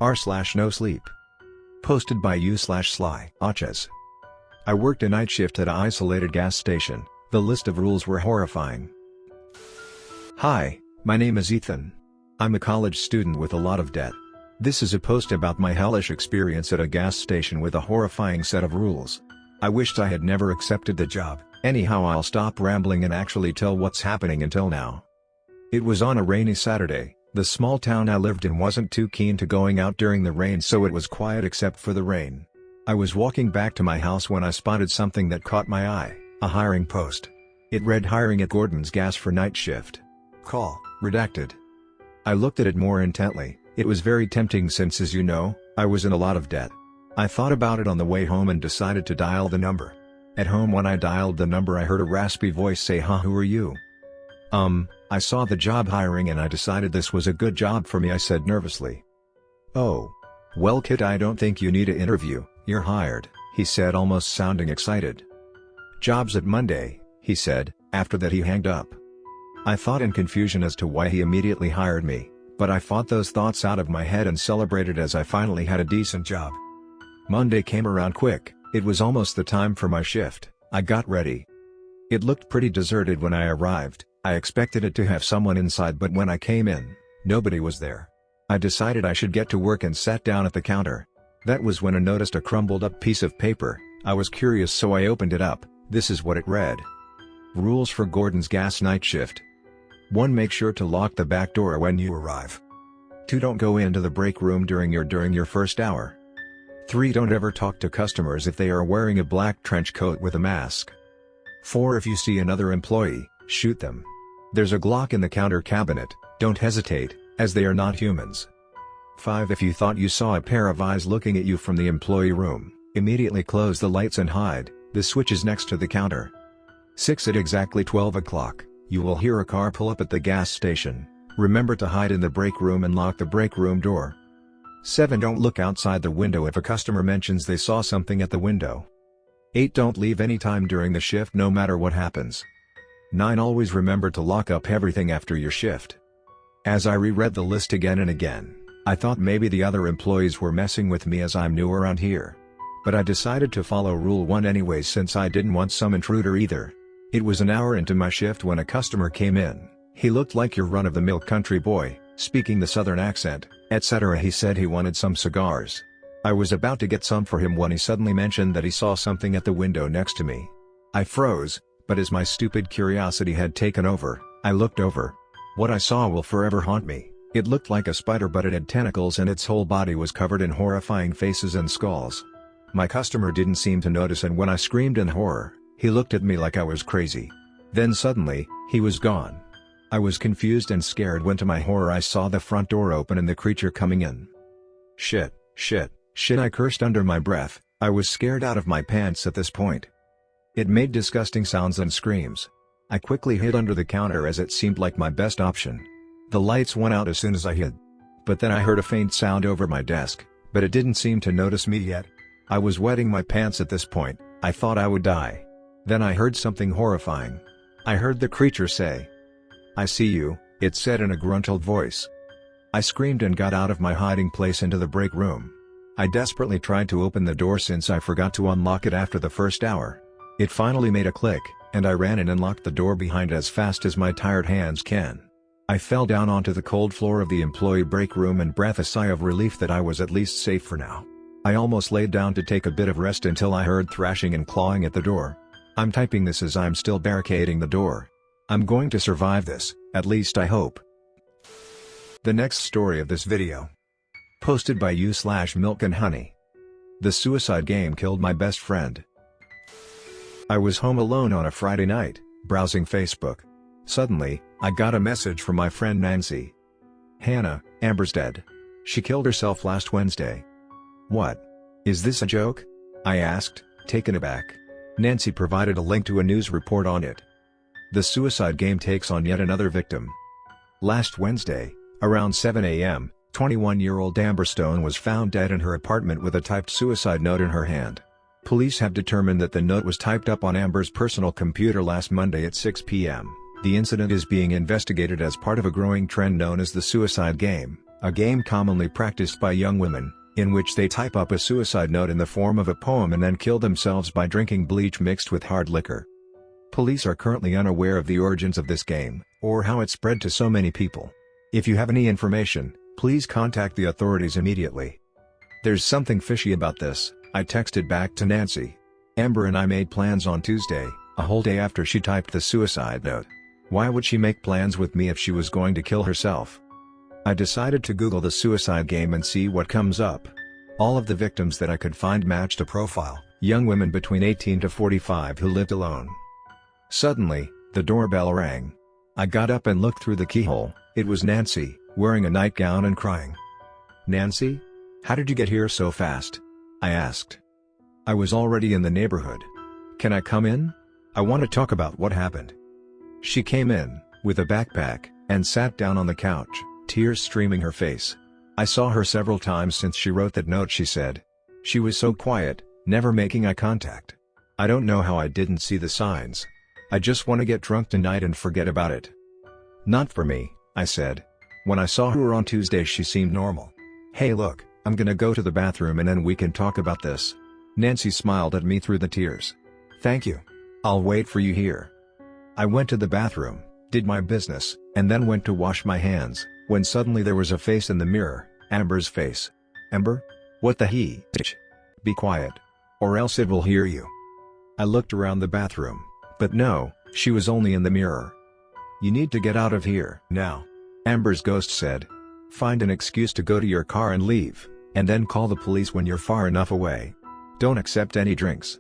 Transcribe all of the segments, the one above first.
r/NoSleep. Posted by u/SlyAcez. I worked a night shift at an isolated gas station. The list of rules were horrifying. Hi, my name is Ethan. I'm a college student with a lot of debt. This is a post about my hellish experience at a gas station with a horrifying set of rules. I wished I had never accepted the job. Anyhow, I'll stop rambling and actually tell what's happening until now. It was on a rainy Saturday. The small town I lived in wasn't too keen to going out during the rain, so it was quiet except for the rain. I was walking back to my house when I spotted something that caught my eye, a hiring post. It read hiring at Gordon's Gas for night shift. Call, redacted. I looked at it more intently. It was very tempting since, as you know, I was in a lot of debt. I thought about it on the way home and decided to dial the number. At home, when I dialed the number, I heard a raspy voice say, "Huh, who are you?" I saw the job hiring and I decided this was a good job for me, I said nervously. "Oh. Well, kid, I don't think you need an interview, you're hired," he said, almost sounding excited. "Job's at Monday," he said. After that he hanged up. I thought in confusion as to why he immediately hired me, but I fought those thoughts out of my head and celebrated as I finally had a decent job. Monday came around quick. It was almost the time for my shift. I got ready. It looked pretty deserted when I arrived. I expected it to have someone inside, but when I came in, nobody was there. I decided I should get to work and sat down at the counter. That was when I noticed a crumbled up piece of paper. I was curious, so I opened it up. This is what it read. Rules for Gordon's Gas night shift. 1. Make sure to lock the back door when you arrive. 2. Don't go into the break room during your first hour. 3. Don't ever talk to customers if they are wearing a black trench coat with a mask. 4. If you see another employee, shoot them. There's a Glock in the counter cabinet. Don't hesitate, as they are not humans. 5. If you thought you saw a pair of eyes looking at you from the employee room, immediately close the lights and hide. The switch is next to the counter. 6. At exactly 12 o'clock, you will hear a car pull up at the gas station. Remember to hide in the break room and lock the break room door. 7. Don't look outside the window if a customer mentions they saw something at the window. 8. Don't leave any time during the shift, no matter what happens. 9. Always remember to lock up everything after your shift. As I reread the list again and again, I thought maybe the other employees were messing with me as I'm new around here. But I decided to follow Rule 1 anyways, since I didn't want some intruder either. It was an hour into my shift when a customer came in. He looked like your run-of-the-mill country boy, speaking the southern accent, etc. He said he wanted some cigars. I was about to get some for him when he suddenly mentioned that he saw something at the window next to me. I froze, but as my stupid curiosity had taken over, I looked over. What I saw will forever haunt me. It looked like a spider, but it had tentacles and its whole body was covered in horrifying faces and skulls. My customer didn't seem to notice, and when I screamed in horror, he looked at me like I was crazy. Then suddenly, he was gone. I was confused and scared when to my horror I saw the front door open and the creature coming in. Shit, I cursed under my breath. I was scared out of my pants at this point. It made disgusting sounds and screams. I quickly hid under the counter as it seemed like my best option. The lights went out as soon as I hid. But then I heard a faint sound over my desk, but it didn't seem to notice me yet. I was wetting my pants at this point. I thought I would die. Then I heard something horrifying. I heard the creature say, "I see you," it said in a gruntled voice. I screamed and got out of my hiding place into the break room. I desperately tried to open the door since I forgot to unlock it after the first hour. It finally made a click, and I ran in and locked the door behind as fast as my tired hands can. I fell down onto the cold floor of the employee break room and breathed a sigh of relief that I was at least safe for now. I almost laid down to take a bit of rest until I heard thrashing and clawing at the door. I'm typing this as I'm still barricading the door. I'm going to survive this, at least I hope. The next story of this video. Posted by u/Milk and Honey. The suicide game killed my best friend. I was home alone on a Friday night, browsing Facebook. Suddenly, I got a message from my friend Nancy. "Hannah, Amber's dead. She killed herself last Wednesday." "What? Is this a joke?" I asked, taken aback. Nancy provided a link to a news report on it. The suicide game takes on yet another victim. Last Wednesday, around 7 a.m., 21-year-old Amber Stone was found dead in her apartment with a typed suicide note in her hand. Police have determined that the note was typed up on Amber's personal computer last Monday at 6 p.m. The incident is being investigated as part of a growing trend known as the suicide game, a game commonly practiced by young women, in which they type up a suicide note in the form of a poem and then kill themselves by drinking bleach mixed with hard liquor. Police are currently unaware of the origins of this game, or how it spread to so many people. If you have any information, please contact the authorities immediately. There's something fishy about this, I texted back to Nancy. Amber and I made plans on Tuesday, a whole day after she typed the suicide note. Why would she make plans with me if she was going to kill herself? I decided to Google the suicide game and see what comes up. All of the victims that I could find matched a profile, young women between 18 to 45 who lived alone. Suddenly, the doorbell rang. I got up and looked through the keyhole. It was Nancy, wearing a nightgown and crying. "Nancy? How did you get here so fast?" I asked. "I was already in the neighborhood. Can I come in? I want to talk about what happened." She came in, with a backpack, and sat down on the couch, tears streaming her face. I saw her several times since she wrote that note, she said. She was so quiet, never making eye contact. "I don't know how I didn't see the signs. I just want to get drunk tonight and forget about it." "Not for me," I said. When I saw her on Tuesday she seemed normal. "Hey look, I'm gonna go to the bathroom and then we can talk about this." Nancy smiled at me through the tears. "Thank you. I'll wait for you here." I went to the bathroom, did my business, and then went to wash my hands, when suddenly there was a face in the mirror, Amber's face. "Amber? What the h? Be quiet. Or else it will hear you." I looked around the bathroom, but no, she was only in the mirror. "You need to get out of here now," Amber's ghost said. "Find an excuse to go to your car and leave, and then call the police when you're far enough away. Don't accept any drinks."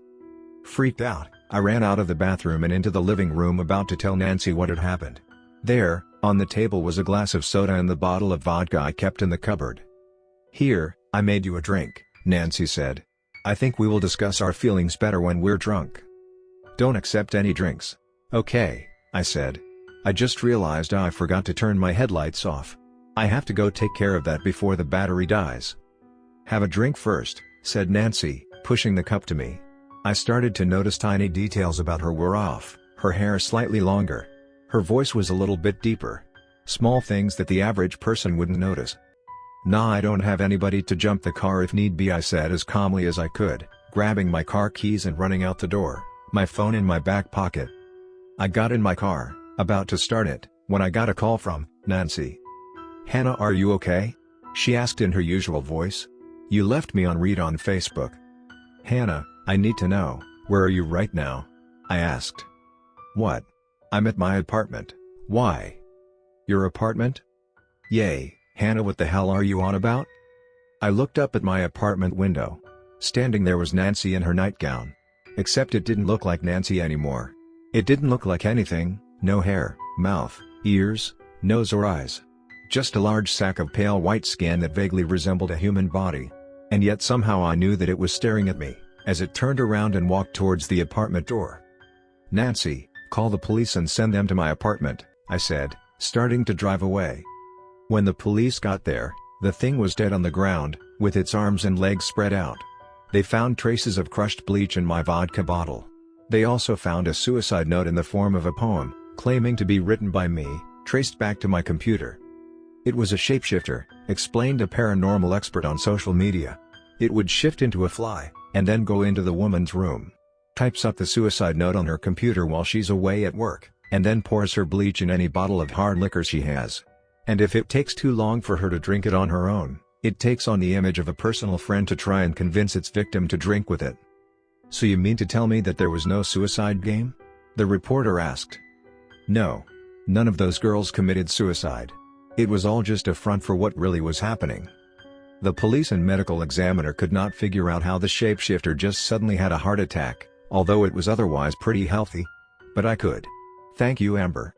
Freaked out, I ran out of the bathroom and into the living room about to tell Nancy what had happened. There, on the table was a glass of soda and the bottle of vodka I kept in the cupboard. "Here, I made you a drink," Nancy said. "I think we will discuss our feelings better when we're drunk." "Don't accept any drinks." "Okay," I said. "I just realized I forgot to turn my headlights off. I have to go take care of that before the battery dies." "Have a drink first," said Nancy, pushing the cup to me. I started to notice tiny details about her were off, her hair slightly longer. Her voice was a little bit deeper. Small things that the average person wouldn't notice. "Nah, I don't have anybody to jump the car if need be," I said as calmly as I could, grabbing my car keys and running out the door, my phone in my back pocket. I got in my car, about to start it, when I got a call from Nancy. "Hannah, are you okay?" she asked in her usual voice. "You left me on read on Facebook." "Hannah, I need to know, where are you right now?" I asked. "What? I'm at my apartment." "Why?" "Your apartment?" "Yay, Hannah, what the hell are you on about?" I looked up at my apartment window. Standing there was Nancy in her nightgown. Except it didn't look like Nancy anymore. It didn't look like anything, no hair, mouth, ears, nose or eyes. Just a large sack of pale white skin that vaguely resembled a human body. And yet somehow I knew that it was staring at me, as it turned around and walked towards the apartment door. "Nancy, call the police and send them to my apartment," I said, starting to drive away. When the police got there, the thing was dead on the ground, with its arms and legs spread out. They found traces of crushed bleach in my vodka bottle. They also found a suicide note in the form of a poem, claiming to be written by me, traced back to my computer. "It was a shapeshifter," explained a paranormal expert on social media. "It would shift into a fly, and then go into the woman's room. Types up the suicide note on her computer while she's away at work, and then pours her bleach in any bottle of hard liquor she has. And if it takes too long for her to drink it on her own, it takes on the image of a personal friend to try and convince its victim to drink with it." "So you mean to tell me that there was no suicide game?" the reporter asked. "No. None of those girls committed suicide. It was all just a front for what really was happening. The police and medical examiner could not figure out how the shapeshifter just suddenly had a heart attack, although it was otherwise pretty healthy. But I could. Thank you, Amber."